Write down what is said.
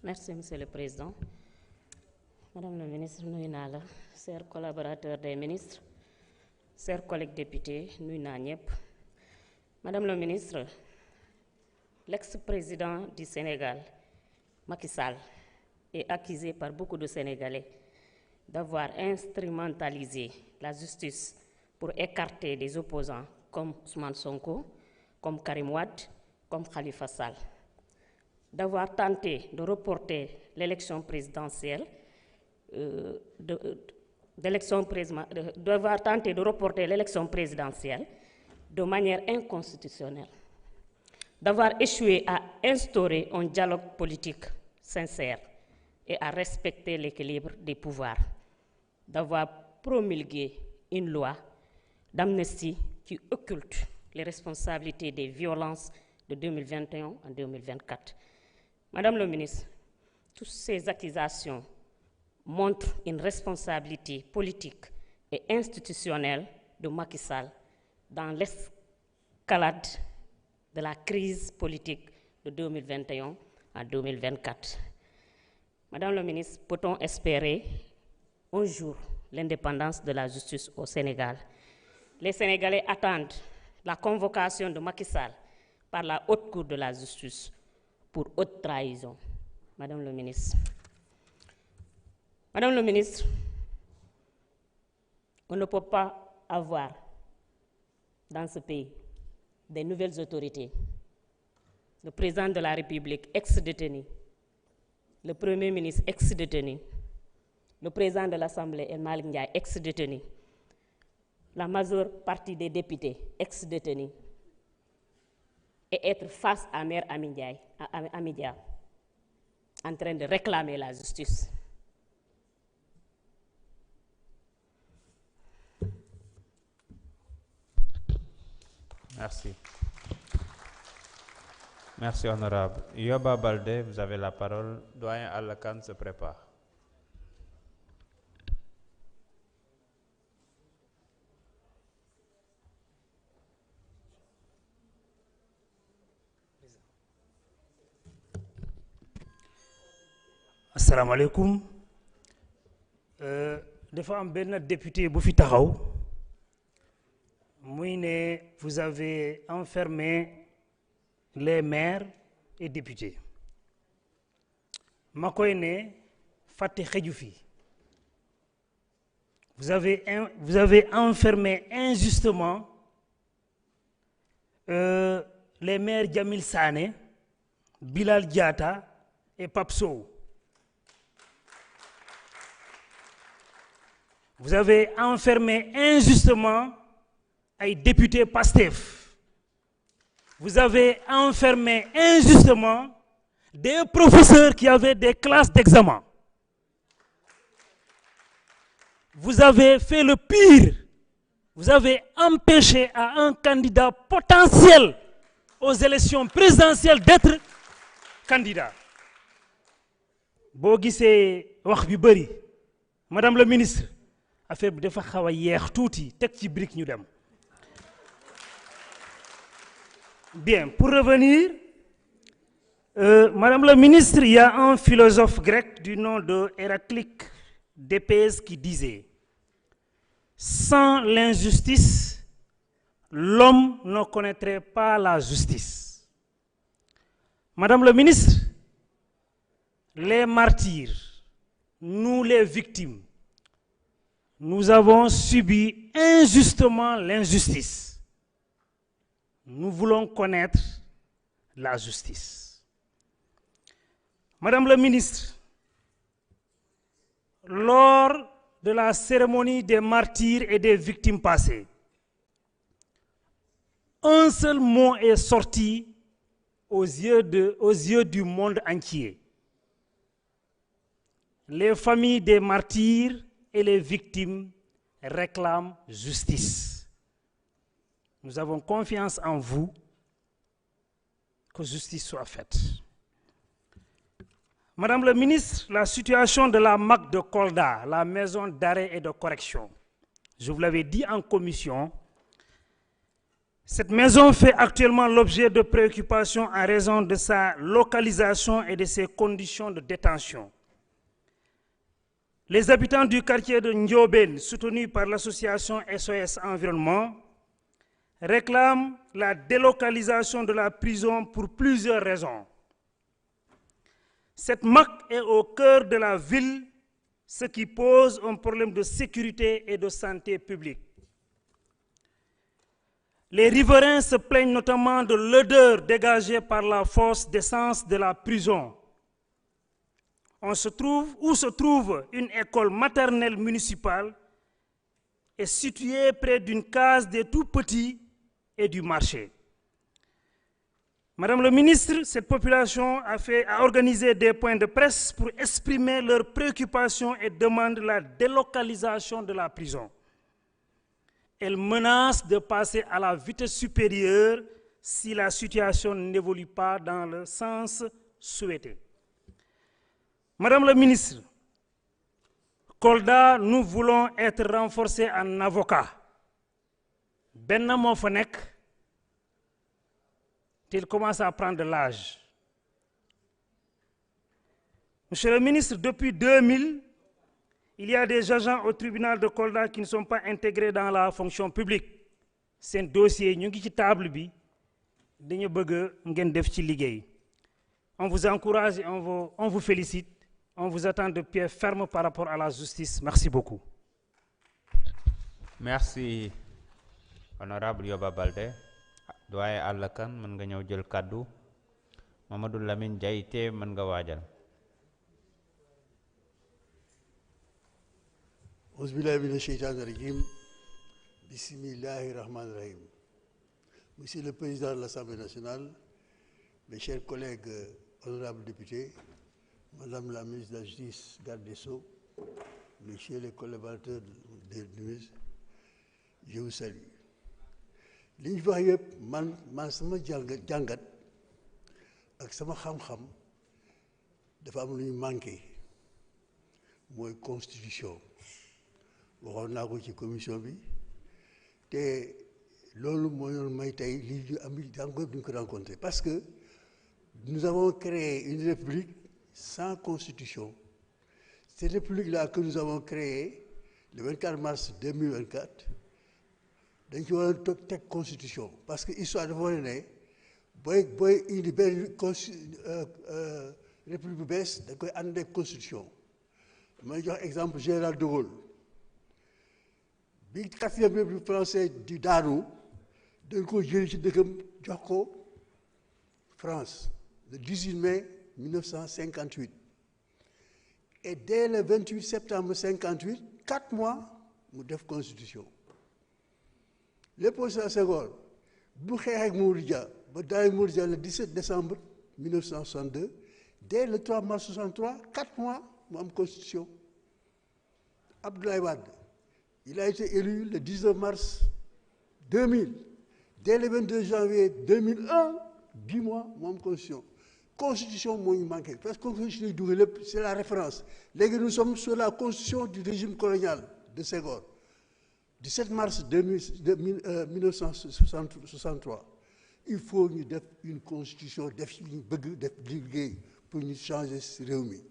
Merci, Monsieur le Président. Madame la ministre, nuyu naa la, chers collaborateurs des ministres, chers collègues députés, nuyu naa ñëpp. Madame la ministre, l'ex-président du Sénégal, Macky Sall, est accusé par beaucoup de Sénégalais d'avoir instrumentalisé la justice pour écarter des opposants comme Ousmane Sonko, comme Karim Wade, comme Khalifa Sall, d'avoir tenté de reporter l'élection présidentielle, d'avoir tenté de reporter l'élection présidentielle de manière inconstitutionnelle, d'avoir échoué à instaurer un dialogue politique sincère et à respecter l'équilibre des pouvoirs, d'avoir promulgué une loi d'amnistie qui occulte les responsabilités des violences de 2021 en 2024. Madame la ministre, toutes ces accusations montrent une responsabilité politique et institutionnelle de Macky Sall dans l'escalade de la crise politique de 2021 à 2024. Madame la ministre, peut-on espérer un jour l'indépendance de la justice au Sénégal? Les Sénégalais attendent la convocation de Macky Sall par la Haute Cour de la justice pour haute trahison. Madame la ministre. Madame la ministre, on ne peut pas avoir dans ce pays des nouvelles autorités. Le président de la République ex-détenu, le Premier ministre ex-détenu, le président de l'Assemblée El Malick Ndiaye ex-détenu, la majeure partie des députés ex-détenus, et être face à Mère Amidia en train de réclamer la justice. Merci. Merci, honorable. Yoba Baldé, vous avez la parole. Doyen Alakan se prépare. Assalamu alaikum. Dafa am benn député bu fi taxaw muy ne vous avez enfermé les maires et députés. Ma koy ne fàtte xeju fi. Vous avez enfermé injustement les maires Jamil Sané, Bilal Diatta et Pape Sow. Vous avez enfermé injustement les députés PASTEF. Vous avez enfermé injustement des professeurs qui avaient des classes d'examen. Vous avez fait le pire. Vous avez empêché à un candidat potentiel aux élections présidentielles d'être candidat. Boo gisee wax bi bari, Madame la ministre, affaire bi dafa xaw a yeex tuuti teg ci brique ñu dem. Bien, pour revenir, Madame la ministre, il y a un philosophe grec du nom de Héraclite d'Éphèse qui disait: sans l'injustice, l'homme ne connaîtrait pas la justice. Madame la ministre, les martyrs, nous les victimes, nous avons subi injustement l'injustice. Nous voulons connaître la justice. Madame la ministre, lors de la cérémonie des martyrs et des victimes passées, un seul mot est sorti aux yeux du monde entier. Les familles des martyrs et les victimes réclament justice. Nous avons confiance en vous que justice soit faite. Madame la ministre, la situation de la MAC de Kolda, la maison d'arrêt et de correction, je vous l'avais dit en commission, Cette maison fait actuellement l'objet de préoccupations en raison de sa localisation et de ses conditions de détention. Les habitants du quartier de Ndiobène, soutenus par l'association SOS Environnement, réclament la délocalisation de la prison pour plusieurs raisons. Cette MAC est au cœur de la ville, ce qui pose un problème de sécurité et de santé publique. Les riverains se plaignent notamment de l'odeur dégagée par la fosse d'essence de la prison. Où se trouve une école maternelle municipale et située près d'une case des tout-petits et du marché. Madame le ministre, cette population a organisé des points de presse pour exprimer leurs préoccupations et demande la délocalisation de la prison. Elle menace de passer à la vitesse supérieure si la situation n'évolue pas dans le sens souhaité. Madame la ministre, Kolda, nous voulons être renforcés en avocats. Benna moo fa nekk, il commence à prendre de l'âge. Monsieur le ministre, depuis 2000, il y a des agents au tribunal de Kolda qui ne sont pas intégrés dans la fonction publique. C'est un dossier, ñu ngi ci table bi, dañu bëgg ngeen def ci liggéey. On vous encourage et on vous félicite. On vous attend de pied ferme par rapport à la justice. Merci beaucoup. Merci, honorable Yoba Baldé. Doyen Alla Kane, mën nga ñëw jël kaddu. Mamadou Lamine Diaité, mën nga waajal. Auzubillahi minash shaitanir rajim. Bismillahir rahmanir rahim. Monsieur le Président de l'Assemblée nationale, mes chers collègues honorables députés, Madame la ministre de la Justice, garde des Sceaux, messieurs les collaborateurs de ministre, je vous salue. Li ñu wax yëpp man sama jàngat ak sama xam-xam dafa am lu ñu manqué mooy constitution waxoon naa ko ci commission bi te loolu mooy yoon may tey li ñu am encore duñ ko rencontrer parce que nous avons créé une république sans constitution. Cette république-là que nous avons créée le 24 mars 2024 dañ ci war a toog teg constitution parce que histoire dafa wane ne booy indi benn république bu bees da koy ànd ak constitution. may jox exemple général de Gaulle bi 4e république française di daanu dañ ko jël ci dëkkam jox ko France le 18 mai 1958 et dès le 28 septembre 58 4 mois mu def constitution. Léopold Sédar Senghor bu xeex ak Mamadou Dia ba daay Mamadou Dia le 17 décembre 1962 dès le 3 mars 63 4 mois mu am constitution. Abdoulaye Wade il a été élu le 19 mars 2000 dès le 22 janvier 2001 10 mois mu am constitution. Constitution moo ñu manqué parce que constitution yi dugal lépp c'est la référence léegi nous sommes sur la constitution du régime colonial de Senghor. 17 mars 1963 il faut ñu def une constitution def ci ñu bëgg def liggéey pour ñu changer réew mi